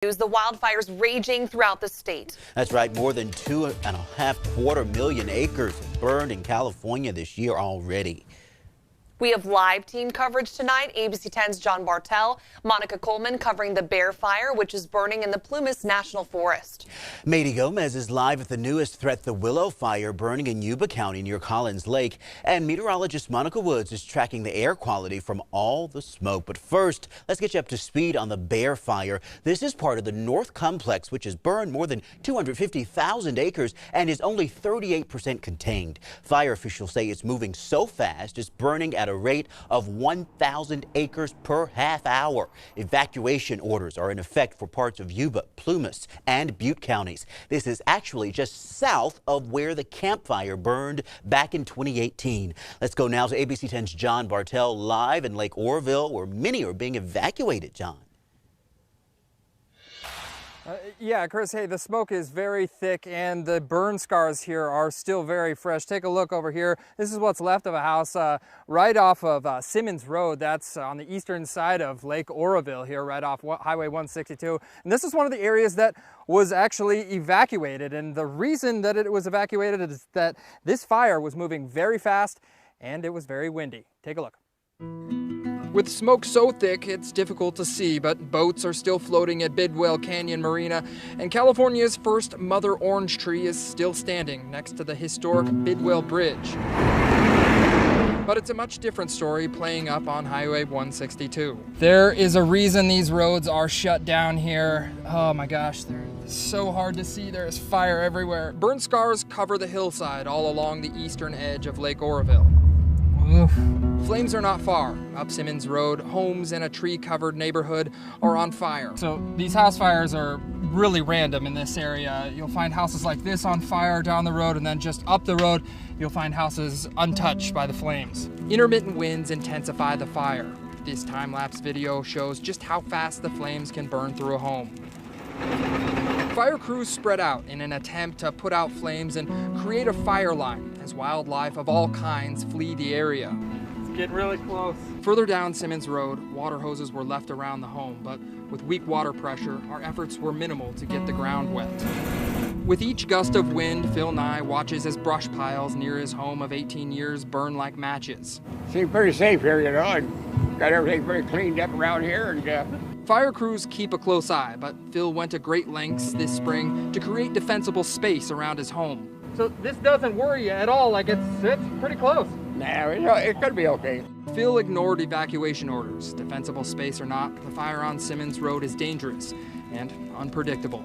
The wildfires raging throughout the state. That's right. More than 2.25 million acres have burned in California this year already. We have live team coverage tonight. ABC 10's John Bartel, Monica Coleman covering the Bear Fire, which is burning in the Plumas National Forest. Mady Gomez is live at the newest threat, the Willow Fire, burning in Yuba County near Collins Lake. And meteorologist Monica Woods is tracking the air quality from all the smoke. But first, let's get you up to speed on the Bear Fire. This is part of the North Complex, which has burned more than 250,000 acres and is only 38% contained. Fire officials say it's moving so fast, it's burning at a rate of 1,000 acres per half hour. Evacuation orders are in effect for parts of Yuba, Plumas, and Butte counties. This is actually just south of where the Camp Fire burned back in 2018. Let's go now to ABC 10's John Bartel live in Lake Oroville, where many are being evacuated. John. Yeah, Chris, hey, the smoke is very thick and the burn scars here are still very fresh. Take a look over here. This is what's left of a house right off of Simmons Road. That's on the eastern side of Lake Oroville here, right off Highway 162. And this is one of the areas that was actually evacuated. And the reason that it was evacuated is that this fire was moving very fast and it was very windy. Take a look. With smoke so thick, it's difficult to see, but boats are still floating at Bidwell Canyon Marina, and California's first mother orange tree is still standing next to the historic Bidwell Bridge. But it's a much different story playing up on Highway 162. There is a reason these roads are shut down here. Oh my gosh, they're so hard to see. There is fire everywhere. Burn scars cover the hillside all along the eastern edge of Lake Oroville. Oof. Flames are not far. Up Simmons Road, homes in a tree-covered neighborhood are on fire. So these house fires are really random in this area. You'll find houses like this on fire down the road, and then just up the road, you'll find houses untouched by the flames. Intermittent winds intensify the fire. This time-lapse video shows just how fast the flames can burn through a home. Fire crews spread out in an attempt to put out flames and create a fire line as wildlife of all kinds flee the area. It's getting really close. Further down Simmons Road, water hoses were left around the home, but with weak water pressure, our efforts were minimal to get the ground wet. With each gust of wind, Phil Nye watches as brush piles near his home of 18 years burn like matches. Seems pretty safe here, you know, and got everything very cleaned up around here. And Fire crews keep a close eye, but Phil went to great lengths this spring to create defensible space around his home. So this doesn't worry you at all, like it's pretty close. No, it could be okay. Phil ignored evacuation orders. Defensible space or not, the fire on Simmons Road is dangerous and unpredictable.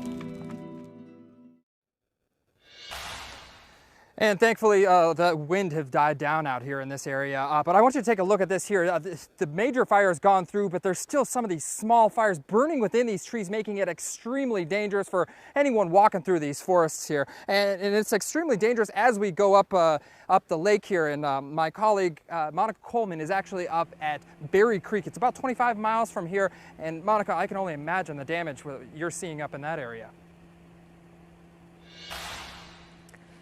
And thankfully, the wind have died down out here in this area. But I want you to take a look at this here. The major fire has gone through, but there's still some of these small fires burning within these trees, making it extremely dangerous for anyone walking through these forests here. And it's extremely dangerous as we go up the lake here. And my colleague, Monica Coleman, is actually up at Berry Creek. It's about 25 miles from here. And Monica, I can only imagine the damage you're seeing up in that area.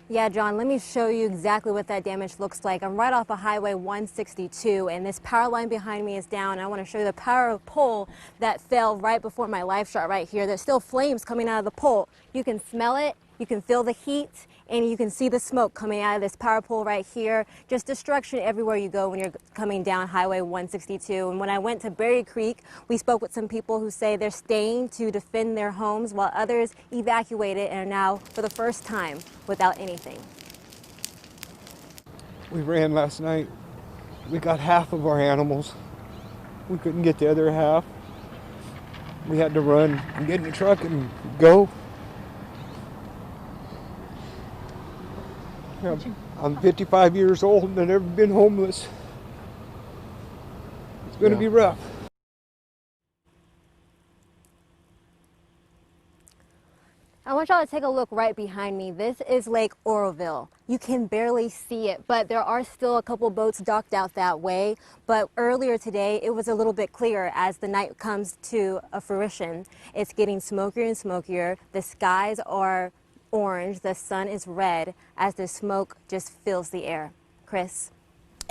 Yeah, John, let me show you exactly what that damage looks like. I'm right off of Highway 162, and this power line behind me is down. I want to show you the power pole that fell right before my live shot right here. There's still flames coming out of the pole. You can smell it, you can feel the heat, and you can see the smoke coming out of this power pole right here. Just destruction everywhere you go when you're coming down Highway 162. And when I went to Berry Creek, we spoke with some people who say they're staying to defend their homes while others evacuated and are now, for the first time, without anything. We ran last night. We got half of our animals. We couldn't get the other half. We had to run and get in the truck and go. I'm 55 years old and I've never been homeless. It's going to be rough. I want y'all to take a look right behind me. This is Lake Oroville. You can barely see it, but there are still a couple boats docked out that way. But earlier today, it was a little bit clearer as the night comes to a fruition. It's getting smokier and smokier. The skies are orange, the sun is red as the smoke just fills the air. Chris?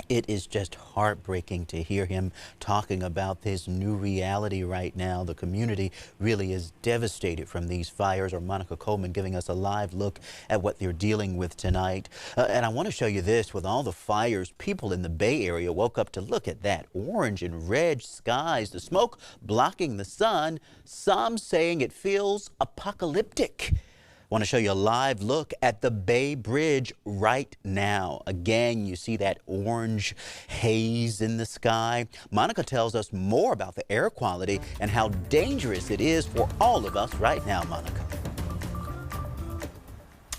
It is just heartbreaking to hear him talking about this new reality right now. The community really is devastated from these fires. Or Monica Coleman giving us a live look at what they're dealing with tonight. And I want to show you this. With all the fires, people in the Bay Area woke up to look at that orange and red skies, the smoke blocking the sun. Some saying it feels apocalyptic. I want to show you a live look at the Bay Bridge right now. Again, you see that orange haze in the sky. Monica tells us more about the air quality and how dangerous it is for all of us right now, Monica.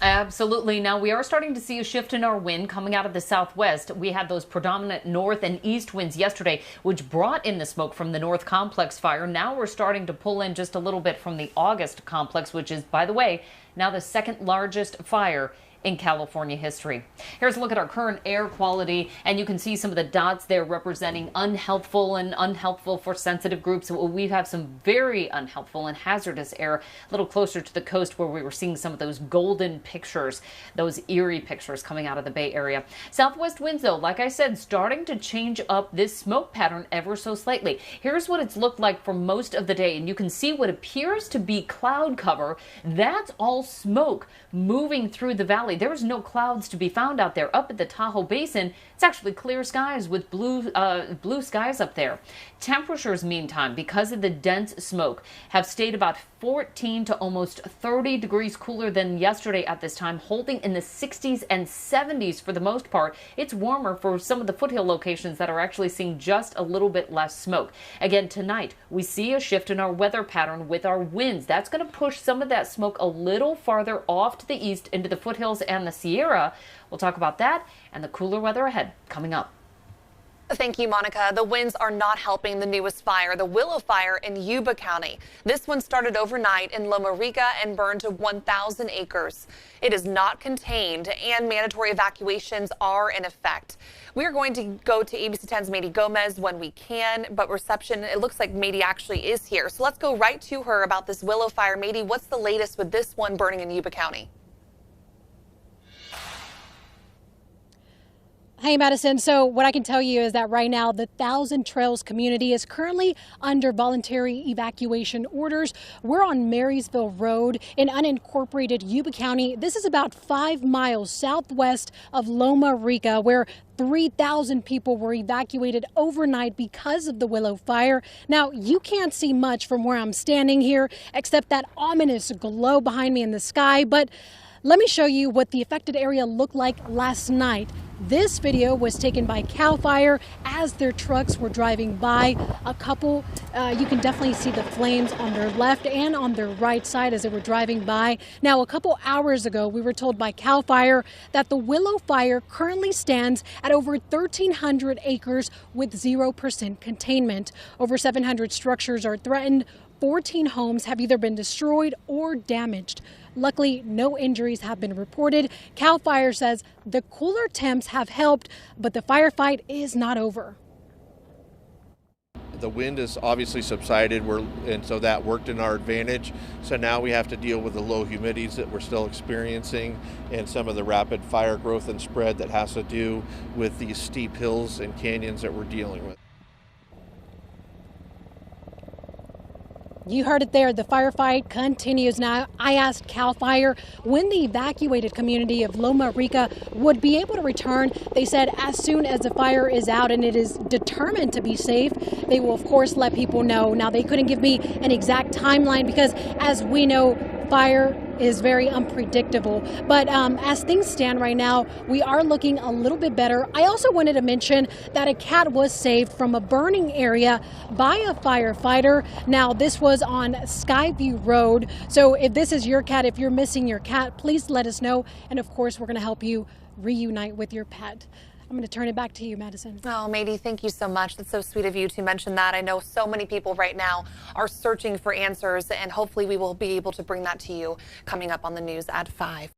Absolutely. Now, we are starting to see a shift in our wind coming out of the southwest. We had those predominant north and east winds yesterday, which brought in the smoke from the North Complex fire. Now we're starting to pull in just a little bit from the August Complex, which is, by the way, now the second largest fire in California history. Here's a look at our current air quality, and you can see some of the dots there representing unhealthful and unhelpful for sensitive groups. We have some very unhelpful and hazardous air a little closer to the coast, where we were seeing some of those golden pictures, those eerie pictures coming out of the Bay Area. Southwest winds, though, like I said, starting to change up this smoke pattern ever so slightly. Here's what it's looked like for most of the day, and you can see what appears to be cloud cover. That's all smoke moving through the valley. There is no clouds to be found out there. Up at the Tahoe Basin, it's actually clear skies with blue skies up there. Temperatures, meantime, because of the dense smoke, have stayed about 14 to almost 30 degrees cooler than yesterday at this time, holding in the 60s and 70s for the most part. It's warmer for some of the foothill locations that are actually seeing just a little bit less smoke. Again, tonight, we see a shift in our weather pattern with our winds. That's going to push some of that smoke a little farther off to the east into the foothills and the Sierra. We'll talk about that and the cooler weather ahead coming up. Thank you, Monica. The winds are not helping the newest fire, the Willow Fire in Yuba County. This one started overnight in Loma Rica and burned to 1,000 acres. It is not contained, and mandatory evacuations are in effect. We are going to go to ABC 10's Mady Gomez when we can, but reception, it looks like Mady actually is here. So let's go right to her about this Willow Fire. Mady, what's the latest with this one burning in Yuba County? Hey, Madison. So what I can tell you is that right now the Thousand Trails community is currently under voluntary evacuation orders. We're on Marysville Road in unincorporated Yuba County. This is about 5 miles southwest of Loma Rica, where 3,000 people were evacuated overnight because of the Willow Fire. Now, you can't see much from where I'm standing here, except that ominous glow behind me in the sky. But let me show you what the affected area looked like last night. This video was taken by CAL FIRE as their trucks were driving by. A couple, you can definitely see the flames on their left and on their right side as they were driving by. Now, a couple hours ago, we were told by CAL FIRE that the Willow Fire currently stands at over 1,300 acres with 0% containment. Over 700 structures are threatened. 14 homes have either been destroyed or damaged. Luckily, no injuries have been reported. CAL FIRE says the cooler temps have helped, but the firefight is not over. The wind has obviously subsided, and so that worked in our advantage. So now we have to deal with the low humidities that we're still experiencing and some of the rapid fire growth and spread that has to do with these steep hills and canyons that we're dealing with. You heard it there. The firefight continues. Now, I asked CAL FIRE when the evacuated community of Loma Rica would be able to return. They said as soon as the fire is out and it is determined to be safe, they will, of course, let people know. Now, they couldn't give me an exact timeline because, as we know, fire is very unpredictable. But as things stand right now, we are looking a little bit better. I also wanted to mention that a cat was saved from a burning area by a firefighter. Now, this was on Skyview Road. So if this is your cat, if you're missing your cat, please let us know. And of course, we're going to help you reunite with your pet. I'm going to turn it back to you, Madison. Oh, Mady, thank you so much. That's so sweet of you to mention that. I know so many people right now are searching for answers, and hopefully we will be able to bring that to you coming up on the news at 5.